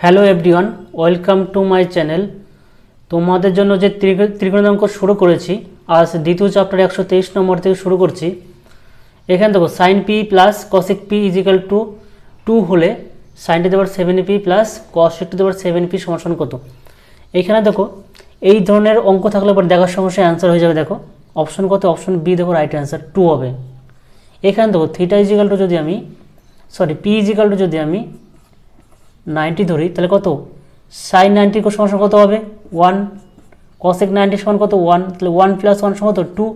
Hello everyone, welcome to my channel. তোমাদের জন্য যে ত্রিকোণমিতি অঙ্ক শুরু করেছি, আজ দ্বিতীয় চ্যাপ্টার 123 নম্বর থেকে শুরু করছি। এখানে দেখো sine P plus cosec P equal to 2 হলে sine to the power 7p plus cos to the power 7p সমান কত। এখানে দেখো এই ধরনের অঙ্ক থাকলে পরে দেখার সমস্যায় অ্যান্সার হয়ে যাবে। দেখো অপশন কত, অপশন বি দেখো রাইট অ্যান্সার 2 হবে। এখানে দেখো থিটা ইজিক্যাল টু যদি আমি পি ইজিক্যাল টু যদি আমি 90 ধরি, তাহলে কত সাইন 90 সমান কত হবে 1, কসেক 90 সমান কত 1, তাহলে 1 প্লাস 1 সমান কত 2।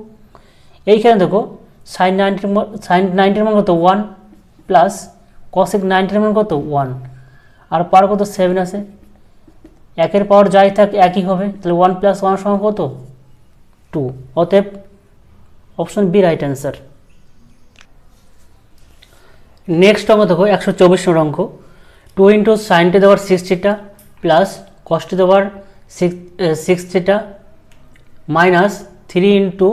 এইখানে দেখো সাইন 90 মান কত 1 প্লাস কসেক 90 মান কত 1, আর পাওয়ার কত 7 আছে, একের পাওয়ার যাই থাক একই হবে, তাহলে 1 প্লাস 1 সমান কত 2। অতএব option B right answer. Next অঙ্ক দেখো 124 নম্বর অঙ্ক, 2 into sine to the power 6 theta plus cos to the power 6 theta minus 3 into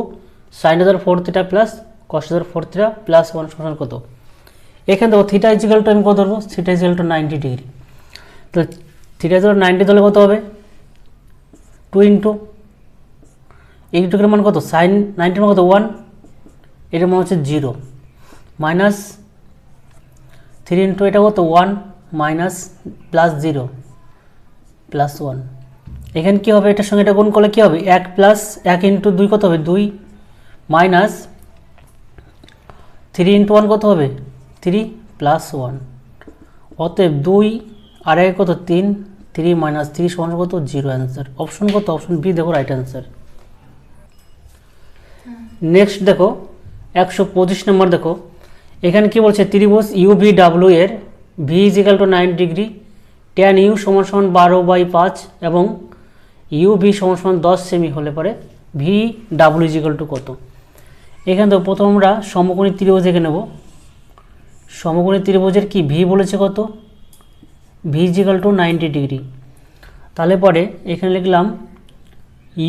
sine to the power 4 theta plus cos to the power 4 theta plus 1 সমান কত। এখানে দেখো theta is equal two আমি কত ধরবো, থিটা ইজিক্যাল টু 90 ডিগ্রি। তো theta is equal 90 ধরলে কত হবে 2 ইন্টু এইটুকুর মান কত, সাইন 90 মান কত 1, এটার মান হচ্ছে 0, মাইনাস 3 ইন্টু এটা কত 1 মাইনাস প্লাস 0 প্লাস 1। এখানে কী হবে, এটার সঙ্গে এটা গুণ করলে কী হবে 1 প্লাস 1 ইন্টু 2 কত হবে 2 মাইনাস 3 ইন্টু 1 কত হবে 3 প্লাস 1। অতএব 2 আর 1 কত 3, 3 মাইনাস 3 সমান কত 0 অ্যান্সার। অপশন কত, অপশন বি দেখো রাইট অ্যান্সার। নেক্সট দেখো 125 নম্বর দেখো, এখানে কি বলছে ত্রিভুজ ইউভিডাব্লিউ এর V equal to 90 degree, tan U সমান 12/5 এবং ইউভি সমান 10 সেমি হলে পরে ভি ডাব্লিউ ইজিক্যাল টু কত। এখানে তো প্রথম আমরা সমকোণী ত্রিভুজ এঁকে নেব। সমকোণী ত্রিভুজের কি ভি বলেছে কত, ভি ইজিক্যাল টু 90 ডিগ্রি। তাহলে পরে এখানে লিখলাম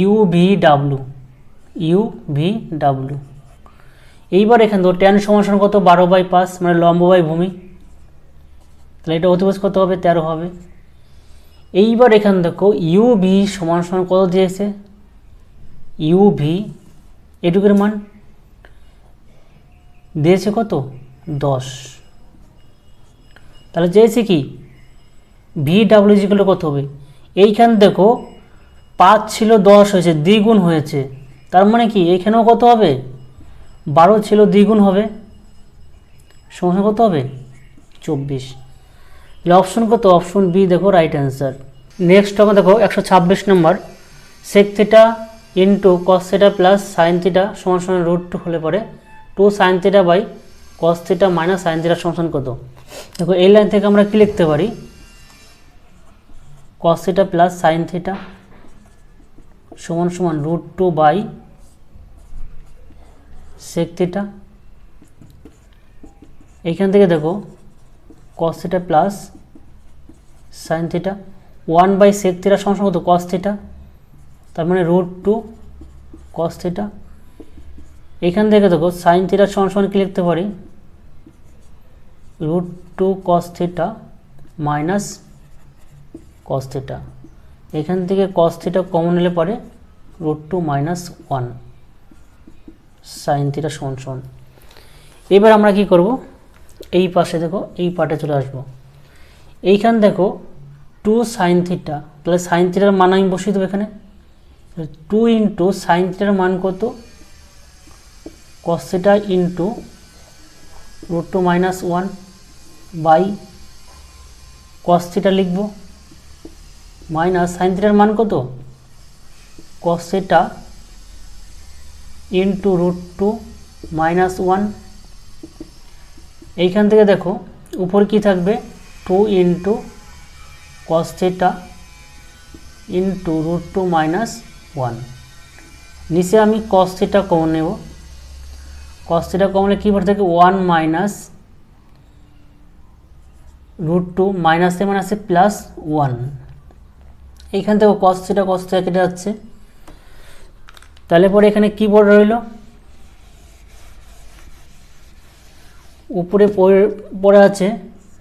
ইউভিডাব্লিউ, ইউভিডাব্লিউ। এইবার এখানে তো ট্যান সমান কত 12/5 মানে লম্ব বাই ভূমি, তাহলে এটা অতিভুজ কত হবে 13 হবে। এইবার এখানে দেখো ইউভি সমান কত দিয়েছে, ইউভি এটুকুর মান দিয়েছে কত 10, তাহলে চেয়েছে কি ভি ডাব্লিউ ইজিক্যাল টু কত হবে। এইখানে দেখো 5 ছিল 10 হয়েছে, দ্বিগুণ হয়েছে, তার মানে কি এইখানেও কত হবে 12 ছিল দ্বিগুণ হবে, সমান কত হবে 24। তাহলে অপশন কত, অপশন বি দেখো রাইট অ্যান্সার। নেক্সট হবে দেখো 126 নম্বর, sec theta into cos theta plus sine theta সমান √2 হলে পরে 2 sine theta by cos theta minus sine theta সমান কত। দেখো এই লাইন থেকে আমরা কি লিখতে পারি, cos theta plus sine theta সমান √2 বাই সেক থিটা। এইখান থেকে দেখো cos theta plus sine theta 1 by sec theta সমান কত কস থিটা, তার মানে √2 কস থিটা। এইখান থেকে দেখো সাইন থিটা সমান কি লিখতে পারি √2 cos theta minus cos theta. এখান থেকে কস থিটা কমন নিলে পরে √2 মাইনাস 1 সাইন থিটা সমান। এবার আমরা কি করব, এই পাশে দেখো এই পার্টে চলে আসবো। এইখান দেখো 2 সাইন থিটা, তাহলে সাইন থিটার মান আমি বসিয়ে দেবো এখানে, 2 ইন্টু সাইন থিটার মান কত cos theta into √2 minus 1 by cos theta লিখবো মাইনাস সাইন থিটার মান কত কস থিটা ইন্টু √2 মাইনাস 1। এইখান থেকে দেখো উপর কি থাকবে 2 into cos theta into √2 minus 1। নিচে আমি কস থিটা কমন নেব, কস থিটা কমলে কী পড়ে থাকে 1 মাইনাস √2 মাইনাসে মাইনাসে প্লাস 1। এইখান থেকে কস থিটা কেটে যাচ্ছে, তাহলে পরে এখানে কী পড়ে রইল, উপরে পড়ে আছে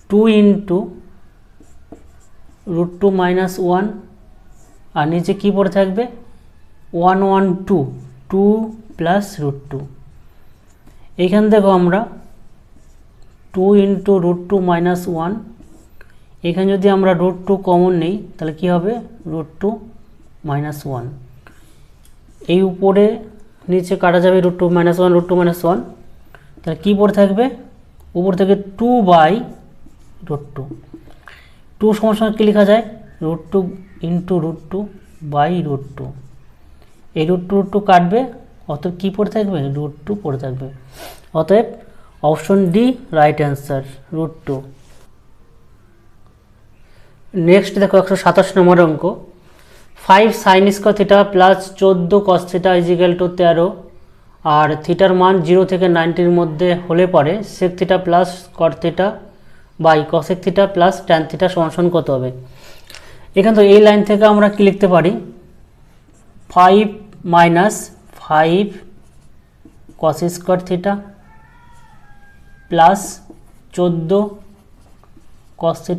2 ইন্টু √2 - 1 আর নিচে কি পড়ে থাকবে 1 1 2 2 প্লাস √2। এইখানে দেখো আমরা 2 × √2 - 1, এখানে যদি আমরা √2 কমন নিই তাহলে কি হবে √2 - 1। এই উপরে নিচে কাটা যাবে √2 - 1 √2 - 1, তাহলে কি পড়ে থাকবে উপর থেকে 2/√2। 2 সমান কি লেখা যায় √2 × √2 /√2। এই √2 কাটবে, অতএব কি পড়ে থাকবে √2 পড়ে থাকবে। অতএব option D right answer √2। Next দেখো 127 নম্বর অঙ্ক। 5 sin² θ প্লাস 14 cos θ = 13 আর থিটার মান 0 থেকে 90-র মধ্যে হলে পরে sec θ plus cot θ by cosec θ plus tan θ সমান কত হবে। এখানে তো এই লাইন থেকে আমরা কি লিখতে পারি 5 - 5 cos² θ প্লাস 14 cos θ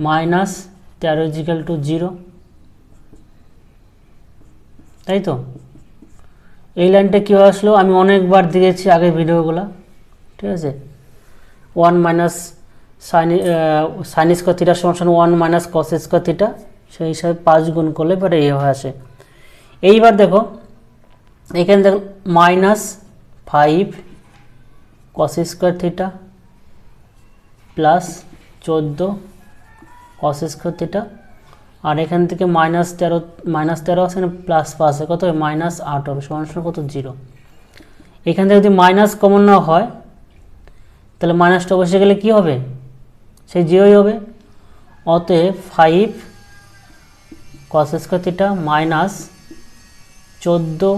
মাইনাস 13 = 0, তাই তো। এই লাইনটা কীভাবে আসলো আমি অনেকবার দিয়েছি আগের ভিডিওগুলো, ঠিক আছে। 1 - sin² θ = 1 - cos² θ, সেই হিসাবে 5 গুণ করলে পরে এইভাবে আসে। এইবার দেখো এখানে দেখো -5 cos² θ প্লাস 14 cos² θ আর এখান থেকে -13 আছে না +5 আছে, কত হবে -8 হবে, সমান কত 0। এখান থেকে যদি মাইনাস কমন না হয় তাহলে মাইনাসটা বসে গেলে কি হবে সেই 0ই হবে। অতএব 5 cos² θ মাইনাস 14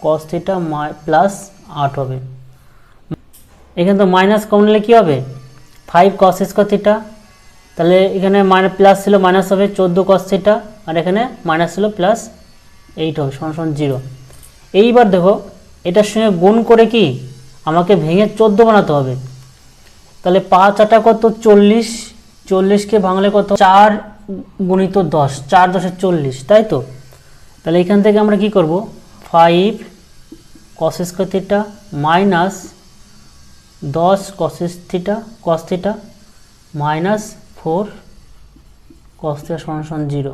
cos θ প্লাস 8 হবে। এখানে তো মাইনাস কমন নিলে কী হবে 5 cos² θ, তাহলে এখানে প্লাস ছিল মাইনাস হবে 14 cos θ আর এখানে মাইনাস ছিল প্লাস 8 হবে, সমান 0। এইবার দেখো এটার সঙ্গে গুণ করে কি আমাকে ভেঙে 14 বানাতে হবে। তাহলে 5 × 8 কত 40, 40কে ভাঙলে কত 4 × 10, 4 × 10 = 40, তাই তো। তাহলে এখান থেকে আমরা কি করব 5 cos² θ minus 10 cos θ minus 4 cos θ সমান 0।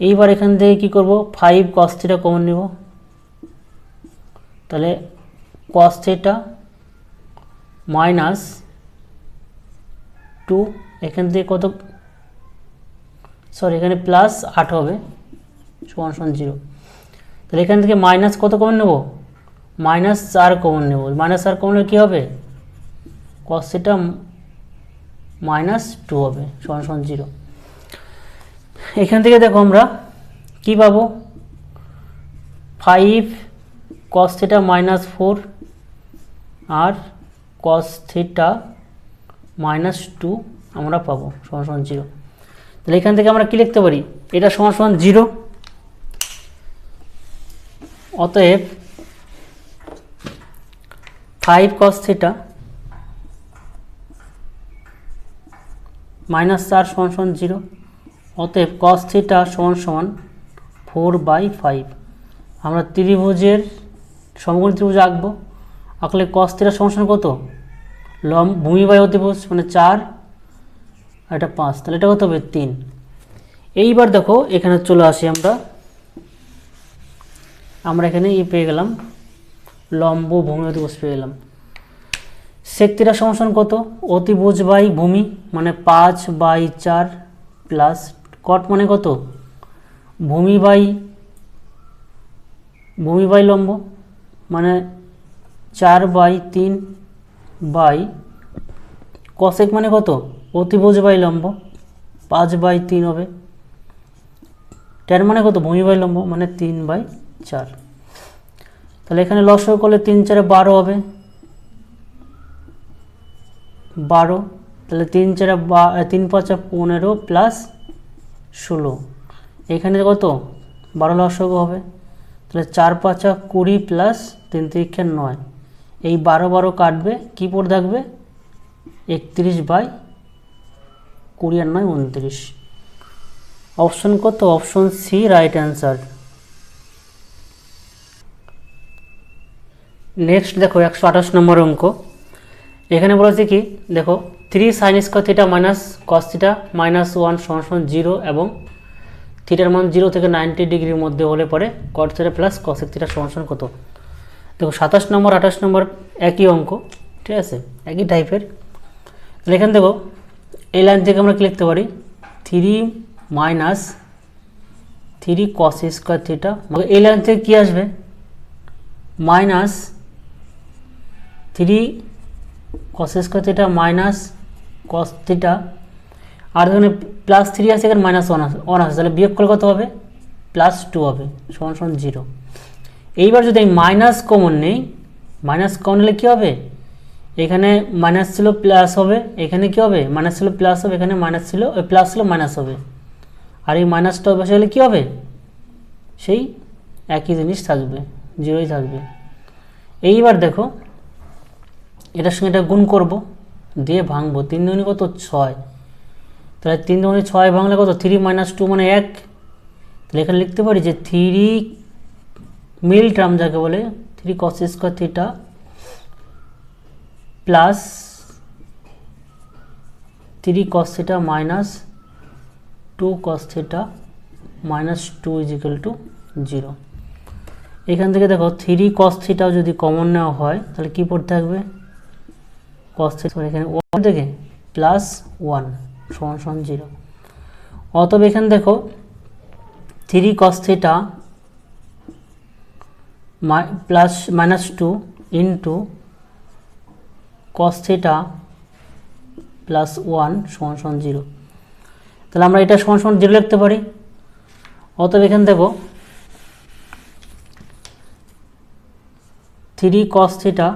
এইবার এখান থেকে কি করব 5 cos θ কমন নিব, তাহলে cos θ মাইনাস 2, এখান থেকে কত এখানে প্লাস 8 হবে, সমান 0। তাহলে এখান থেকে মাইনাস কত কমন নেব -4 কমন নেব, -4 কমন নিলে কী হবে cos θ -2 হবে, সমান 0। এখান থেকে দেখো আমরা কি পাবো 5 cos θ -4 আর cos θ -2 আমরা পাবো, সমান 0। তাহলে এখান থেকে আমরা কি লিখতে পারি এটা সমান 0। অতএব 5 cos θ -4 সমান 0। অতএব cos θ সমান 4/5। আমরা ত্রিভুজের সমকোণী ত্রিভুজ আঁকবো, আঁকলে cos θ সমান কত ভূমি বাই অতিভুজ মানে 4 আর এটা 5, তাহলে এটা কত হবে 3। এইবার দেখো এখানে চলে আসি আমরা এখানে পেয়ে গেলাম লম্ব ভূমি অতিভুজ পেয়ে গেলাম। sec θ সমান কত অতিভুজ বাই ভূমি মানে 5/4 প্লাস cot মানে কত ভূমি বাই লম্ব মানে 4/3 বাই cosec মানে কত অতিভুজ বাই লম্ব 5/3 হবে, tan মানে কত ভূমি বাই লম্ব মানে 3/4। তাহলে এখানে লসাগু করলে 3 × 4 = 12 হবে, 12। তাহলে 3 × 5 = 15 প্লাস 16, এখানে কত 12 লসাগু হবে। তাহলে 4 × 5 = 20 প্লাস 3 × 3 = 9, এই 12 কাটবে কি পড়ে থাকবে 31/15 20 আর 9 29। অপশন কত? Option C right answer. Next দেখো 128 নম্বর অঙ্ক। এখানে বলেছে কি, দেখো 3 sin square theta minus cos theta minus 1 সমান 0 এবং থিটার মান 0 থেকে 90 ডিগ্রির মধ্যে হলে পরে কট থিটা প্লাস কসেক থিটা সমান কত? দেখো 27 নম্বর 28 নম্বর একই অঙ্ক, ঠিক আছে, একই টাইপের। তাহলে এখানে দেখো এই লাইন থেকে আমরা কি লিখতে পারি? 3 মাইনাস 3 কস স্কোয়ার থিটা। এই লাইন থেকে কি আসবে? Minus 3 cos square theta minus cos theta, আর এখানে প্লাস 3 আছে, এখানে মাইনাস 1 আছে, তাহলে বিয়োগ করলে কত হবে? প্লাস 2 হবে, সমান 0। এইবার যদি মাইনাস কমন নেই, মাইনাস কমন নিলে কী হবে? এখানে মাইনাস ছিল প্লাস হবে, এখানে কী হবে? মাইনাস ছিল প্লাস হবে, এখানে মাইনাস ছিল প্লাস ছিল মাইনাস হবে, আর এই মাইনাসটা বসে গেলে কী হবে? সেই একই জিনিস থাকবে, 0ই থাকবে। এইবার দেখো এটার সঙ্গে এটা গুণ করব, দিয়ে ভাঙবো। 3 দুগুণে কত? 6। তাহলে 3 দুগুণে 6 ভাঙলে কত? 3 মাইনাস 2 মানে 1। তাহলে এখানে লিখতে পারি যে 3 মিল টার্ম যাকে বলে 3 cos square theta plus 3 cos theta minus 2 cos theta minus 2 equal to 0। এখান থেকে দেখো 3 কস থিটাও যদি কমন নেওয়া হয় তাহলে কি পড়তে থাকবে? কস থিটা এখানে 1 থেকে প্লাস 1 সমান 0। অতএব এখানে দেখো 3 cos theta plus minus 2 into cos theta plus 1 সমান 0। তাহলে আমরা এটা সমান 0 লিখতে পারি। অতএব এখানে দেখো 3 cos theta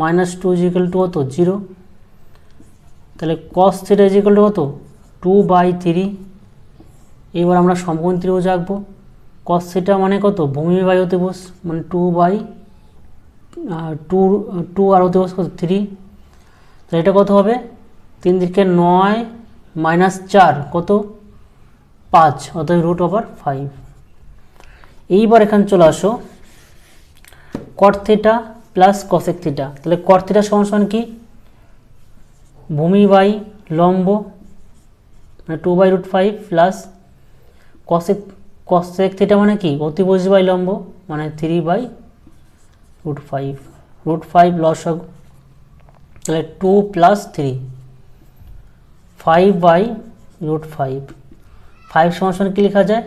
minus 2 equal to কত? 0। তাহলে কস থিটা ইজিক্যাল টু কত? 2/3। এবার আমরা সমকোণ ত্রিভুজ আঁকবো। কস থিটা মানে কত? ভূমি বাই অতিভুজ, মানে 2 আর অতিভুজ কত? 3। তাহলে এটা কত হবে? 3 দিকে 9 মাইনাস 4 কত? 5, অতএব √5। এইবার এখানে চলে আসো কট থিটা প্লাস কসেক থিটা। তাহলে কট থিটা সমান কি? ভূমি বাই লম্ব, মানে 2/5 প্লাস কসেক থিটা মানে কি? অতিভুজ বাই লম্ব, মানে 3/5। √5 লসাগু, তাহলে 2 প্লাস 3 5/5। 5 সমান কি লেখা যায়?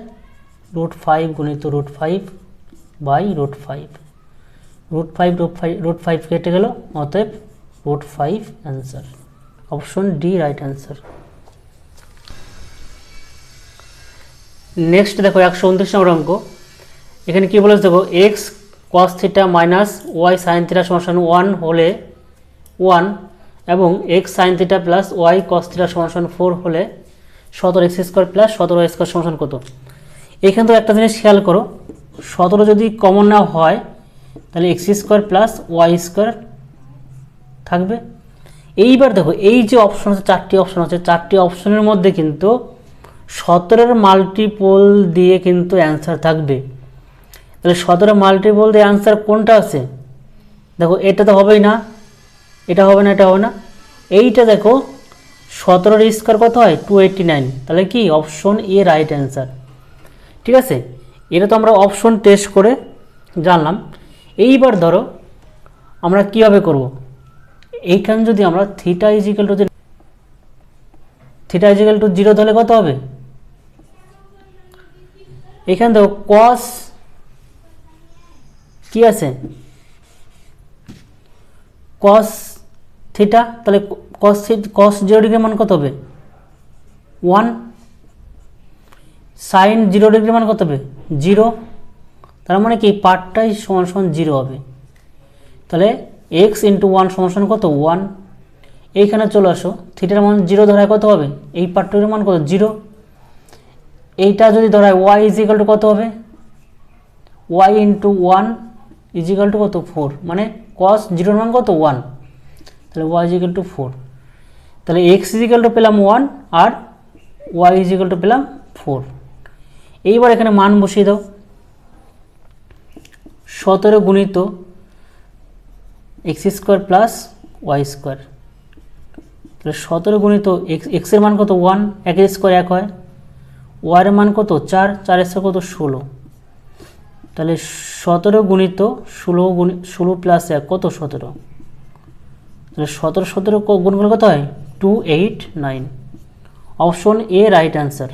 √5 গুণিত √5/5। √5 কেটে গেল, অতএব √5 answer. Option D right answer. Next দেখো 129 নম্বর অঙ্ক। এখানে কি বলেছে দেখো, X cos theta minus Y sine theta সমান 1 হলে 1 এবং X sine theta plus Y cos theta সমান 4 হলে 17x² প্লাস 17y² সমান কত? এখানে তো একটা জিনিস খেয়াল করো, 17 যদি কমন না হয় তাহলে x² প্লাস y² থাকবে। এইবার দেখো এই যে অপশন আছে, 4টি অপশন আছে, 4টি অপশনের মধ্যে কিন্তু 17-এর মাল্টিপল দিয়ে কিন্তু অ্যান্সার থাকবে। তাহলে 17 মাল্টিপল দিয়ে অ্যান্সার কোনটা আছে? দেখো এটা তো হবেই না, এটা হবে না, এটা হবে না। এইটা দেখো 17-এর² কত হয়? 289। তাহলে কি অপশন এ রাইট অ্যান্সার। ঠিক আছে, এটা তো আমরা অপশন টেস্ট করে জানলাম। এইবার ধরো আমরা কীভাবে করব? এইখানে যদি আমরা থিটা ইজিক্যাল টু 0 তাহলে কত হবে? এখানে দেখো কস কি আছে? কস থিটা, তাহলে কস 0 ডিগ্রি মান কত হবে? 1। সাইন 0 ডিগ্রি মান কত হবে? 0। তার মানে কি পার্টটাই সমান 0 হবে। তাহলে এক্স ইন্টু 1 সমান কত? 1। এইখানে চলে আসো, থিটার মান 0 ধরায় কত হবে? এই পার্টটার মান কত? 0। এইটা যদি ধরায় ওয়াই ইজিক্যাল টু কত হবে? ওয়াই ইন্টু 1 ইজিক্যাল টু কত? 4। মানে কস 0 মান কত? 1। তাহলে ওয়াই ইজিক্যাল টু 4। তাহলে এক্স ইজিক্যাল টু পেলাম 1 আর ওয়াই ইজিক্যাল টু পেলাম 4। এইবার এখানে মান বসিয়ে দাও। 17 গুণিত X square plus Y square, তাহলে 17 গুণিত এক্সের মান কত 1, 1 স্কোয়ার 1 হয়, ওয়াইয়ের মান কত 4, 4 স্কোয়ার কত 16, তাহলে 17 গুণিত 16 প্লাস 1 কত 17, তাহলে 17 গুণ করলে কত হয় 289। Option A right answer.